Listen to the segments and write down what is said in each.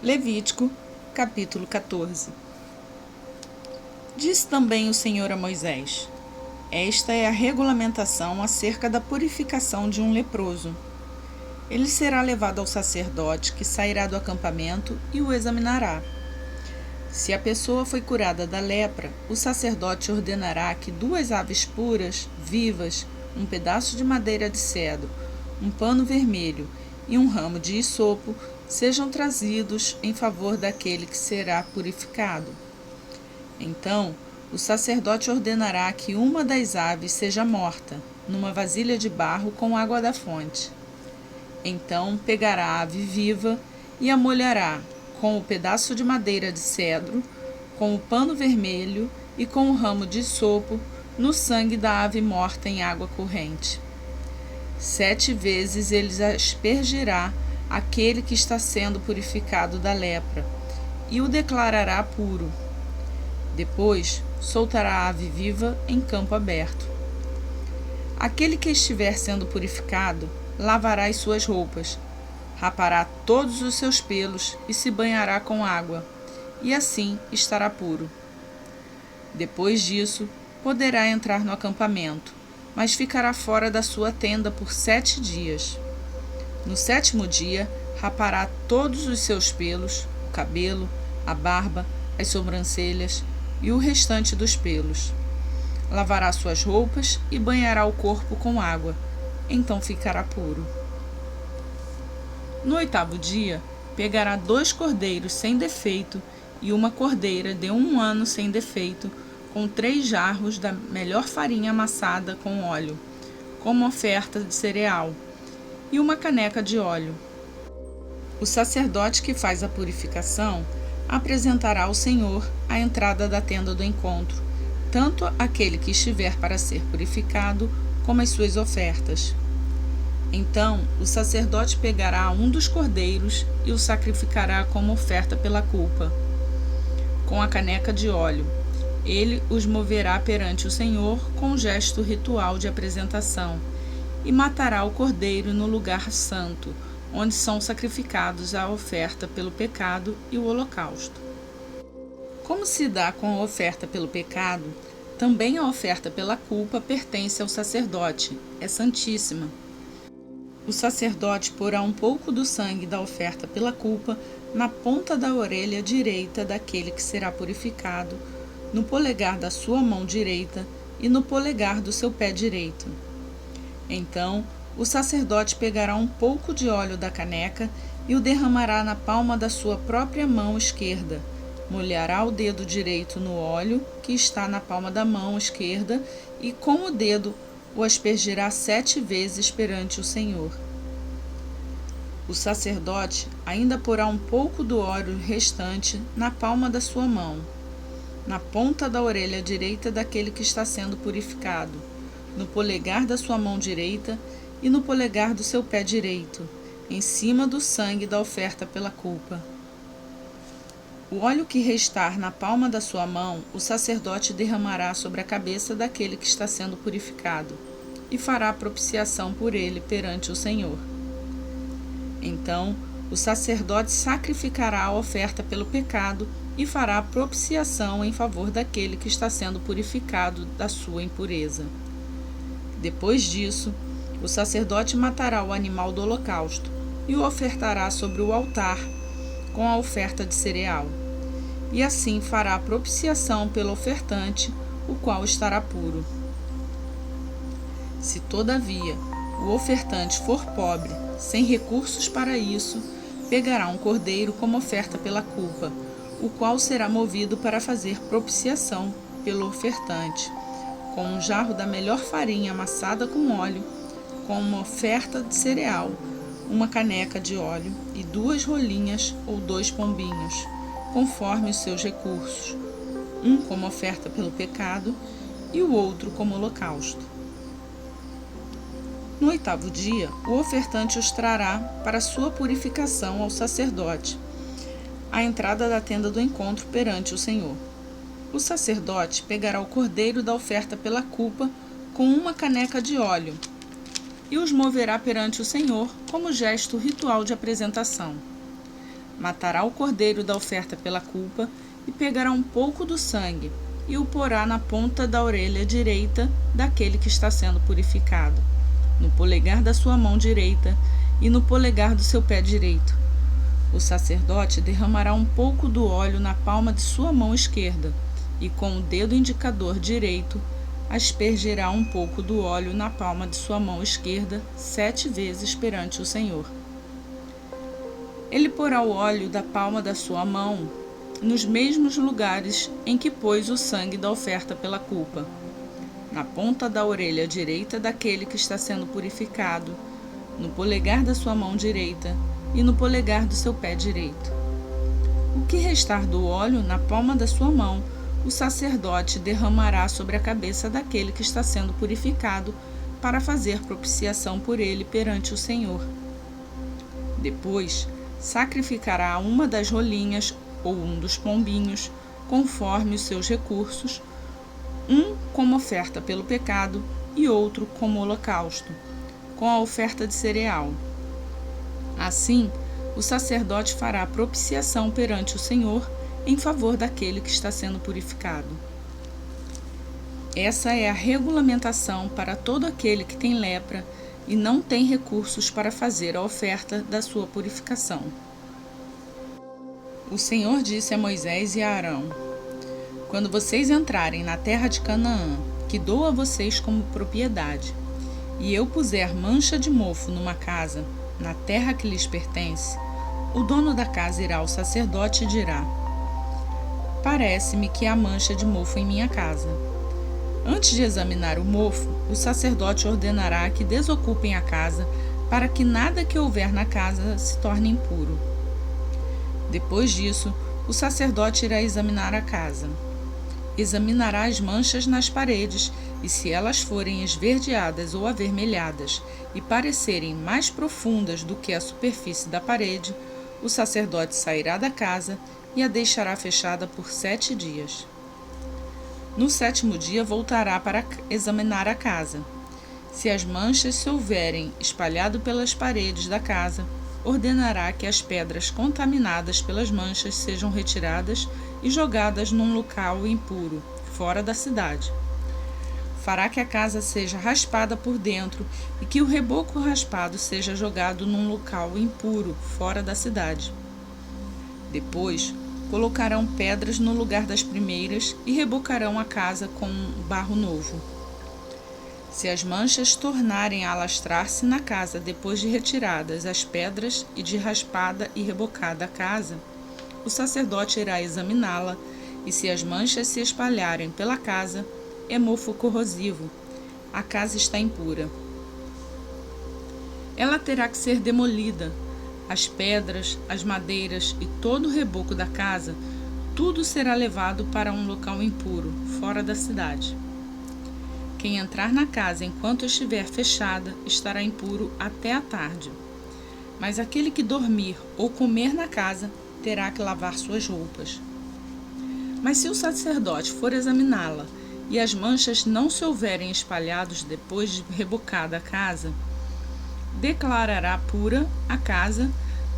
Levítico, capítulo 14. Disse também o Senhor a Moisés: Esta é a regulamentação acerca da purificação de um leproso. Ele será levado ao sacerdote, que sairá do acampamento e o examinará. Se a pessoa foi curada da lepra, o sacerdote ordenará que 2 aves puras, vivas, um pedaço de madeira de cedro, um pano vermelho e um ramo de hisopo sejam trazidos em favor daquele que será purificado. Então, o sacerdote ordenará que uma das aves seja morta, numa vasilha de barro com água da fonte. Então, pegará a ave viva e a molhará com o pedaço de madeira de cedro, com o pano vermelho e com o ramo de hisopo no sangue da ave morta em água corrente. 7 vezes ele aspergirá aquele que está sendo purificado da lepra, e o declarará puro. Depois, soltará a ave viva em campo aberto. Aquele que estiver sendo purificado, lavará as suas roupas, rapará todos os seus pelos e se banhará com água, e assim estará puro. Depois disso, poderá entrar no acampamento, mas ficará fora da sua tenda por 7 dias. No 7º dia, rapará todos os seus pelos, o cabelo, a barba, as sobrancelhas e o restante dos pelos. Lavará suas roupas e banhará o corpo com água, então ficará puro. No 8º dia, pegará 2 cordeiros sem defeito e uma cordeira de 1 ano sem defeito, com 3 jarros da melhor farinha amassada com óleo, como oferta de cereal, e uma caneca de óleo. O sacerdote que faz a purificação apresentará ao Senhor a entrada da tenda do encontro, tanto aquele que estiver para ser purificado, como as suas ofertas. Então, o sacerdote pegará um dos cordeiros e o sacrificará como oferta pela culpa, com a caneca de óleo. Ele os moverá perante o Senhor com um gesto ritual de apresentação, e matará o cordeiro no lugar santo, onde são sacrificados a oferta pelo pecado e o holocausto. Como se dá com a oferta pelo pecado, também a oferta pela culpa pertence ao sacerdote, é santíssima. O sacerdote porá um pouco do sangue da oferta pela culpa na ponta da orelha direita daquele que será purificado, no polegar da sua mão direita e no polegar do seu pé direito. Então, o sacerdote pegará um pouco de óleo da caneca e o derramará na palma da sua própria mão esquerda, molhará o dedo direito no óleo que está na palma da mão esquerda e com o dedo o aspergirá 7 vezes perante o Senhor. O sacerdote ainda porá um pouco do óleo restante na palma da sua mão, na ponta da orelha direita daquele que está sendo purificado, no polegar da sua mão direita e no polegar do seu pé direito, em cima do sangue da oferta pela culpa. O óleo que restar na palma da sua mão, o sacerdote derramará sobre a cabeça daquele que está sendo purificado, e fará propiciação por ele perante o Senhor. Então, o sacerdote sacrificará a oferta pelo pecado e fará propiciação em favor daquele que está sendo purificado da sua impureza. Depois disso, o sacerdote matará o animal do holocausto e o ofertará sobre o altar com a oferta de cereal. E assim fará propiciação pelo ofertante, o qual estará puro. Se, todavia, o ofertante for pobre, sem recursos para isso, pegará um cordeiro como oferta pela culpa, o qual será movido para fazer propiciação pelo ofertante, com um jarro da melhor farinha amassada com óleo, com uma oferta de cereal, uma caneca de óleo e 2 rolinhas ou 2 pombinhos, conforme os seus recursos, um como oferta pelo pecado e o outro como holocausto. No 8º dia, o ofertante os trará para sua purificação ao sacerdote, à entrada da tenda do encontro perante o Senhor. O sacerdote pegará o cordeiro da oferta pela culpa com uma caneca de óleo e os moverá perante o Senhor como gesto ritual de apresentação. Matará o cordeiro da oferta pela culpa e pegará um pouco do sangue e o porá na ponta da orelha direita daquele que está sendo purificado, no polegar da sua mão direita e no polegar do seu pé direito. O sacerdote derramará um pouco do óleo na palma de sua mão esquerda e com o dedo indicador direito aspergirá um pouco do óleo na palma de sua mão esquerda 7 vezes perante o Senhor. Ele porá o óleo da palma da sua mão nos mesmos lugares em que pôs o sangue da oferta pela culpa, na ponta da orelha direita daquele que está sendo purificado, no polegar da sua mão direita e no polegar do seu pé direito. O que restar do óleo na palma da sua mão, o sacerdote derramará sobre a cabeça daquele que está sendo purificado para fazer propiciação por ele perante o Senhor. Depois, sacrificará uma das rolinhas ou um dos pombinhos, conforme os seus recursos, um como oferta pelo pecado e outro como holocausto, com a oferta de cereal. Assim, o sacerdote fará propiciação perante o Senhor em favor daquele que está sendo purificado. Essa é a regulamentação para todo aquele que tem lepra e não tem recursos para fazer a oferta da sua purificação. O Senhor disse a Moisés e a Arão: quando vocês entrarem na terra de Canaã, que dou a vocês como propriedade, e eu puser mancha de mofo numa casa, na terra que lhes pertence, o dono da casa irá ao sacerdote e dirá: parece-me que há mancha de mofo em minha casa. Antes de examinar o mofo, o sacerdote ordenará que desocupem a casa, para que nada que houver na casa se torne impuro. Depois disso, o sacerdote irá examinar a casa. Examinará as manchas nas paredes, e se elas forem esverdeadas ou avermelhadas e parecerem mais profundas do que a superfície da parede, o sacerdote sairá da casa e a deixará fechada por 7 dias. No 7º dia voltará para examinar a casa. Se as manchas se houverem espalhado pelas paredes da casa, ordenará que as pedras contaminadas pelas manchas sejam retiradas e jogadas num local impuro, fora da cidade. Fará que a casa seja raspada por dentro e que o reboco raspado seja jogado num local impuro, fora da cidade. Depois, colocarão pedras no lugar das primeiras e rebocarão a casa com barro novo. Se as manchas tornarem a alastrar-se na casa depois de retiradas as pedras e de raspada e rebocada a casa, o sacerdote irá examiná-la, e se as manchas se espalharem pela casa, é mofo corrosivo. A casa está impura. Ela terá que ser demolida. As pedras, as madeiras e todo o reboco da casa, tudo será levado para um local impuro, fora da cidade. Quem entrar na casa enquanto estiver fechada estará impuro até a tarde. Mas aquele que dormir ou comer na casa terá que lavar suas roupas. Mas se o sacerdote for examiná-la e as manchas não se houverem espalhados depois de rebocada a casa, declarará pura a casa,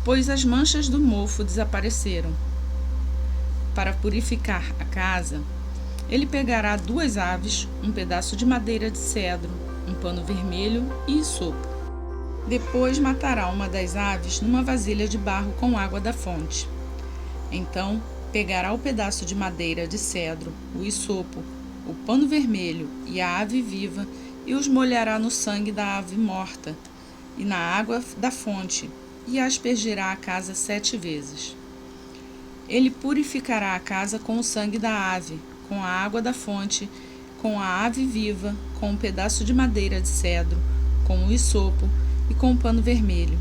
pois as manchas do mofo desapareceram. Para purificar a casa, ele pegará 2 aves, um pedaço de madeira de cedro, um pano vermelho e hisopo. Depois matará uma das aves numa vasilha de barro com água da fonte. Então pegará o pedaço de madeira de cedro, o hisopo, o pano vermelho e a ave viva e os molhará no sangue da ave morta e na água da fonte e aspergirá a casa 7 vezes. Ele purificará a casa com o sangue da ave, com a água da fonte, com a ave viva, com um pedaço de madeira de cedro, com o hisopo e com o pano vermelho.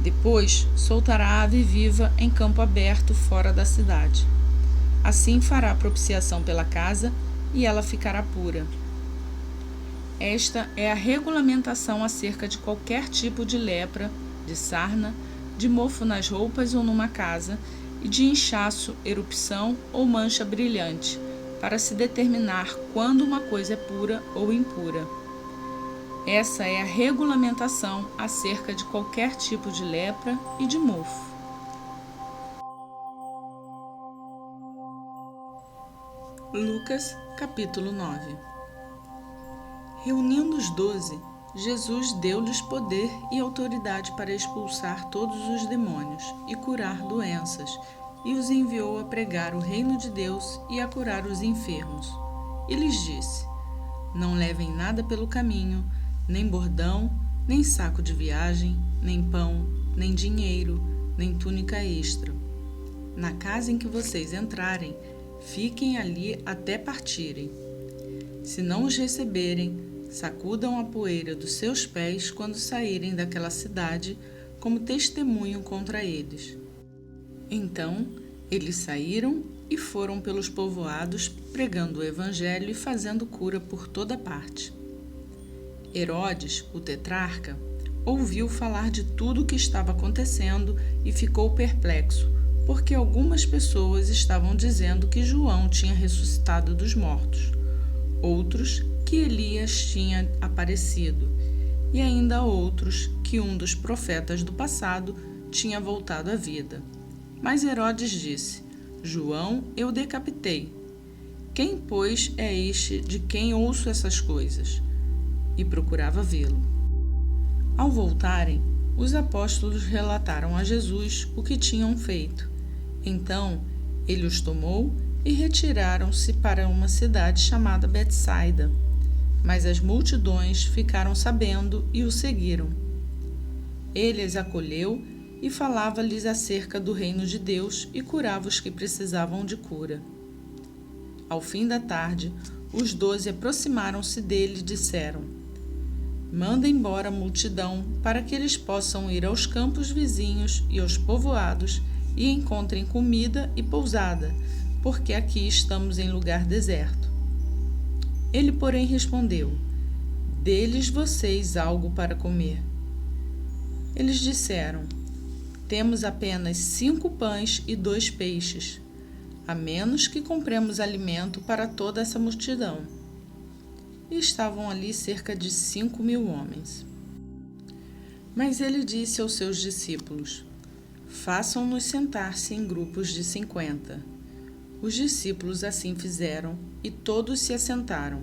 Depois soltará a ave viva em campo aberto fora da cidade. Assim fará propiciação pela casa e ela ficará pura. Esta é a regulamentação acerca de qualquer tipo de lepra, de sarna, de mofo nas roupas ou numa casa, e de inchaço, erupção ou mancha brilhante, para se determinar quando uma coisa é pura ou impura. Essa é a regulamentação acerca de qualquer tipo de lepra e de mofo. Lucas, capítulo 9. Reunindo os 12, Jesus deu-lhes poder e autoridade para expulsar todos os demônios e curar doenças, e os enviou a pregar o reino de Deus e a curar os enfermos. E lhes disse: Não levem nada pelo caminho, nem bordão, nem saco de viagem, nem pão, nem dinheiro, nem túnica extra. Na casa em que vocês entrarem, fiquem ali até partirem. Se não os receberem, sacudam a poeira dos seus pés quando saírem daquela cidade, como testemunho contra eles. Então, eles saíram e foram pelos povoados, pregando o evangelho e fazendo cura por toda parte. Herodes, o tetrarca, ouviu falar de tudo o que estava acontecendo e ficou perplexo, porque algumas pessoas estavam dizendo que João tinha ressuscitado dos mortos, outros que Elias tinha aparecido, e ainda outros que um dos profetas do passado tinha voltado à vida. Mas Herodes disse: João eu decapitei. Quem, pois, é este de quem ouço essas coisas? E procurava vê-lo. Ao voltarem, os apóstolos relataram a Jesus o que tinham feito. Então, ele os tomou e retiraram-se para uma cidade chamada Betsaida. Mas as multidões ficaram sabendo e o seguiram. Ele as acolheu e falava-lhes acerca do reino de Deus e curava os que precisavam de cura. Ao fim da tarde, os 12 aproximaram-se dele e disseram: Manda embora a multidão para que eles possam ir aos campos vizinhos e aos povoados e encontrem comida e pousada, porque aqui estamos em lugar deserto. Ele, porém, respondeu: Dê-lhes vocês algo para comer. Eles disseram: Temos apenas 5 pães e 2 peixes, a menos que compremos alimento para toda essa multidão. E estavam ali cerca de 5.000 homens. Mas ele disse aos seus discípulos: Façam-nos sentar-se em grupos de 50. Os discípulos assim fizeram, e todos se assentaram.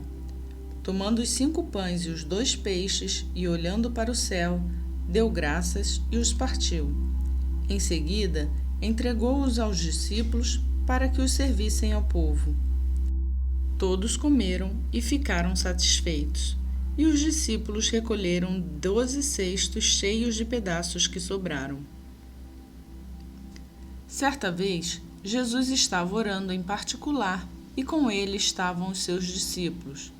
Tomando os 5 pães e os 2 peixes, e olhando para o céu, deu graças e os partiu. Em seguida, entregou-os aos discípulos para que os servissem ao povo. Todos comeram e ficaram satisfeitos, e os discípulos recolheram 12 cestos cheios de pedaços que sobraram. Certa vez, Jesus estava orando em particular, e com ele estavam os seus discípulos.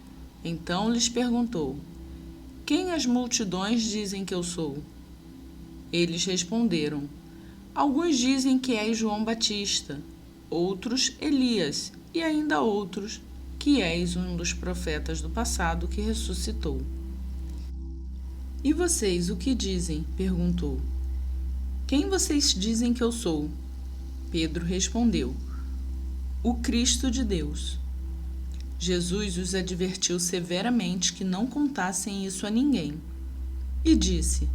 Então lhes perguntou: Quem as multidões dizem que eu sou? Eles responderam: Alguns dizem que és João Batista, outros Elias, e ainda outros que és um dos profetas do passado que ressuscitou. E vocês o que dizem? Perguntou. Quem vocês dizem que eu sou? Pedro respondeu: O Cristo de Deus. Jesus os advertiu severamente que não contassem isso a ninguém. E disse: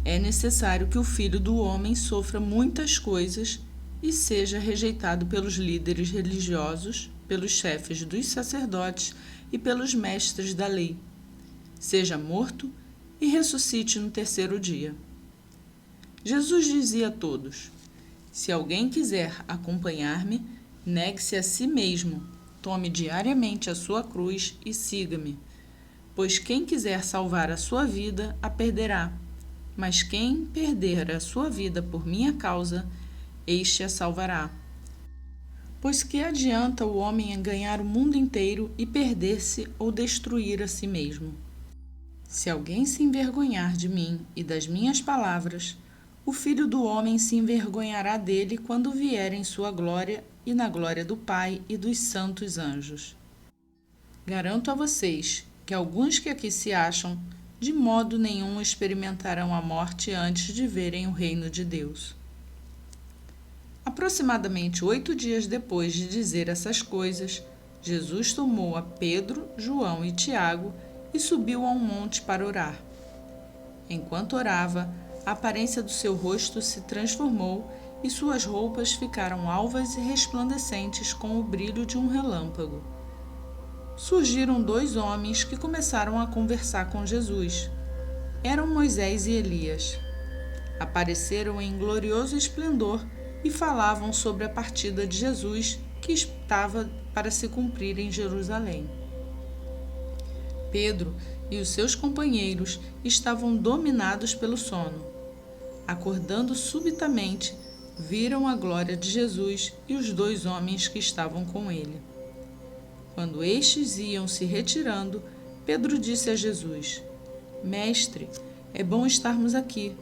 É necessário que o Filho do Homem sofra muitas coisas e seja rejeitado pelos líderes religiosos, pelos chefes dos sacerdotes e pelos mestres da lei. Seja morto e ressuscite no 3º dia. Jesus dizia a todos: Se alguém quiser acompanhar-me, negue-se a si mesmo, tome diariamente a sua cruz e siga-me. Pois quem quiser salvar a sua vida, a perderá. Mas quem perder a sua vida por minha causa, este a salvará. Pois que adianta o homem ganhar o mundo inteiro e perder-se ou destruir a si mesmo? Se alguém se envergonhar de mim e das minhas palavras, o Filho do Homem se envergonhará dele quando vier em sua glória e na glória do Pai e dos santos anjos. Garanto a vocês que alguns que aqui se acham, de modo nenhum experimentarão a morte antes de verem o reino de Deus. Aproximadamente 8 dias depois de dizer essas coisas, Jesus tomou a Pedro, João e Tiago e subiu a um monte para orar. Enquanto orava, a aparência do seu rosto se transformou e suas roupas ficaram alvas e resplandecentes com o brilho de um relâmpago. Surgiram 2 homens que começaram a conversar com Jesus. Eram Moisés e Elias. Apareceram em glorioso esplendor e falavam sobre a partida de Jesus que estava para se cumprir em Jerusalém. Pedro e os seus companheiros estavam dominados pelo sono. Acordando subitamente, viram a glória de Jesus e os 2 homens que estavam com ele. Quando estes iam se retirando, Pedro disse a Jesus: Mestre, é bom estarmos aqui.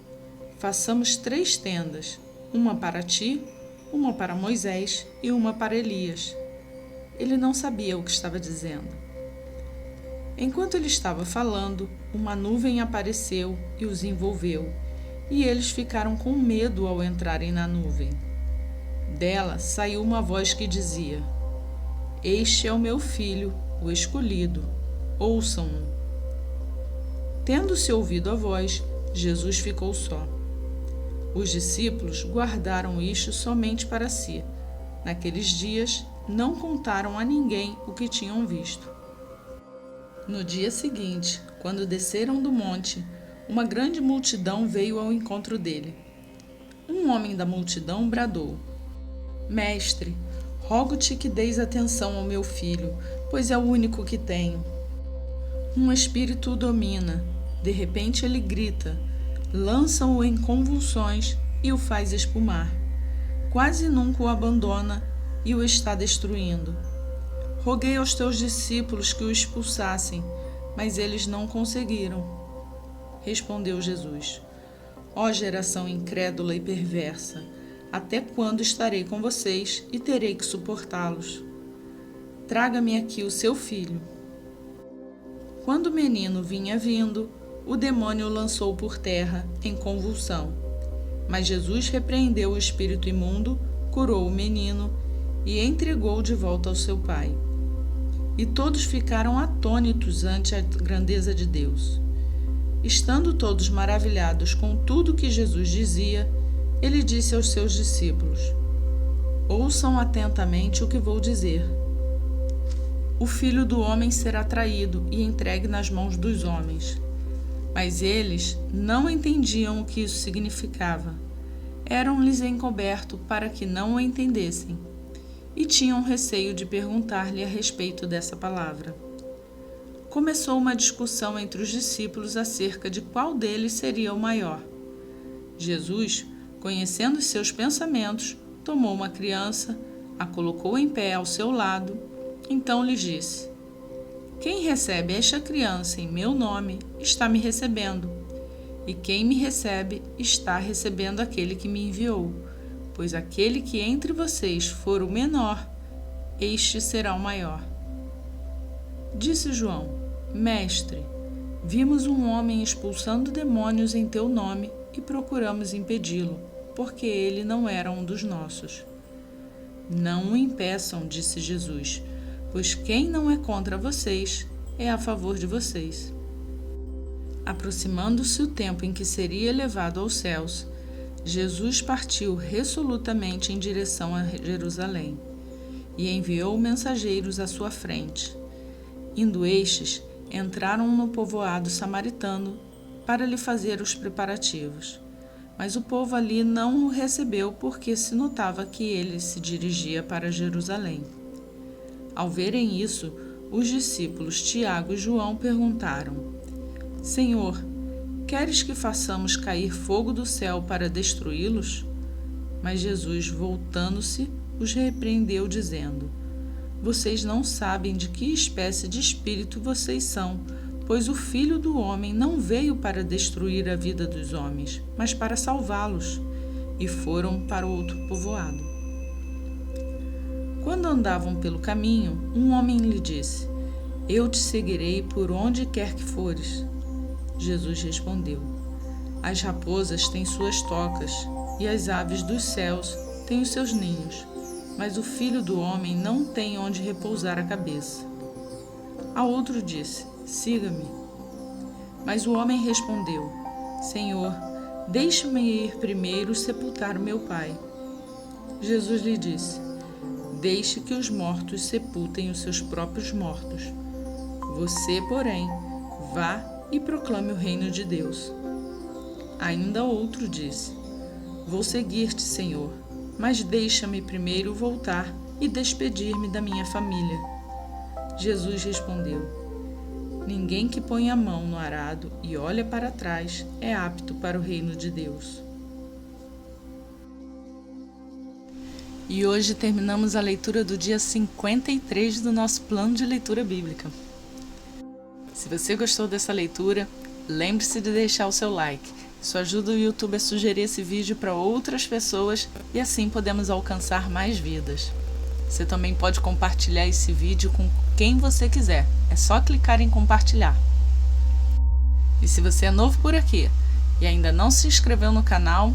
Façamos 3 tendas, uma para ti, uma para Moisés e uma para Elias. Ele não sabia o que estava dizendo. Enquanto ele estava falando, uma nuvem apareceu e os envolveu, e eles ficaram com medo ao entrarem na nuvem. Dela saiu uma voz que dizia: Este é o meu filho, o escolhido, ouçam-no. Tendo-se ouvido a voz, Jesus ficou só. Os discípulos guardaram isto somente para si. Naqueles dias, não contaram a ninguém o que tinham visto. No dia seguinte, quando desceram do monte, uma grande multidão veio ao encontro dele. Um homem da multidão bradou: Mestre, rogo-te que deis atenção ao meu filho, pois é o único que tenho. Um espírito o domina. De repente ele grita, lança-o em convulsões e o faz espumar. Quase nunca o abandona e o está destruindo. Roguei aos teus discípulos que o expulsassem, mas eles não conseguiram. Respondeu Jesus: Ó geração incrédula e perversa, até quando estarei com vocês e terei que suportá-los? Traga-me aqui o seu filho. Quando o menino vinha vindo, o demônio o lançou por terra, em convulsão. Mas Jesus repreendeu o espírito imundo, curou o menino e entregou de volta ao seu pai. E todos ficaram atônitos ante a grandeza de Deus. Estando todos maravilhados com tudo que Jesus dizia, ele disse aos seus discípulos: Ouçam atentamente o que vou dizer. O Filho do Homem será traído e entregue nas mãos dos homens. Mas eles não entendiam o que isso significava. Eram-lhes encoberto para que não o entendessem, e tinham receio de perguntar-lhe a respeito dessa palavra. Começou uma discussão entre os discípulos acerca de qual deles seria o maior. Jesus, conhecendo os seus pensamentos, tomou uma criança, a colocou em pé ao seu lado, então lhes disse: Quem recebe esta criança em meu nome está me recebendo, e quem me recebe está recebendo aquele que me enviou, pois aquele que entre vocês for o menor, este será o maior. Disse João: Mestre, vimos um homem expulsando demônios em teu nome e procuramos impedi-lo, porque ele não era um dos nossos. Não o impeçam, disse Jesus, pois quem não é contra vocês é a favor de vocês. Aproximando-se o tempo em que seria elevado aos céus, Jesus partiu resolutamente em direção a Jerusalém e enviou mensageiros à sua frente. Indo estes, entraram no povoado samaritano para lhe fazer os preparativos. Mas o povo ali não o recebeu porque se notava que ele se dirigia para Jerusalém. Ao verem isso, os discípulos Tiago e João perguntaram: Senhor, queres que façamos cair fogo do céu para destruí-los? Mas Jesus, voltando-se, os repreendeu, dizendo: Vocês não sabem de que espécie de espírito vocês são, pois o Filho do Homem não veio para destruir a vida dos homens, mas para salvá-los. E foram para outro povoado. Quando andavam pelo caminho, um homem lhe disse: Eu te seguirei por onde quer que fores. Jesus respondeu: As raposas têm suas tocas, e as aves dos céus têm os seus ninhos, mas o Filho do Homem não tem onde repousar a cabeça. A outro disse: Siga-me. Mas o homem respondeu: Senhor, deixe-me ir primeiro sepultar o meu pai. Jesus lhe disse: deixe que os mortos sepultem os seus próprios mortos. Você, porém, vá e proclame o reino de Deus. Ainda outro disse: vou seguir-te, Senhor, mas deixa-me primeiro voltar e despedir-me da minha família. Jesus respondeu: ninguém que põe a mão no arado e olha para trás é apto para o reino de Deus. E hoje terminamos a leitura do dia 53 do nosso plano de leitura bíblica. Se você gostou dessa leitura, lembre-se de deixar o seu like. Isso ajuda o YouTube a sugerir esse vídeo para outras pessoas e assim podemos alcançar mais vidas. Você também pode compartilhar esse vídeo com quem você quiser. É só clicar em compartilhar. E se você é novo por aqui e ainda não se inscreveu no canal,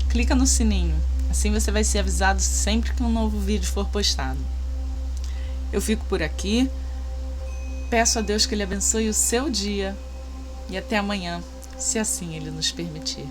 clica no sininho. Assim você vai ser avisado sempre que um novo vídeo for postado. Eu fico por aqui. Peço a Deus que Ele abençoe o seu dia. E até amanhã, se assim Ele nos permitir.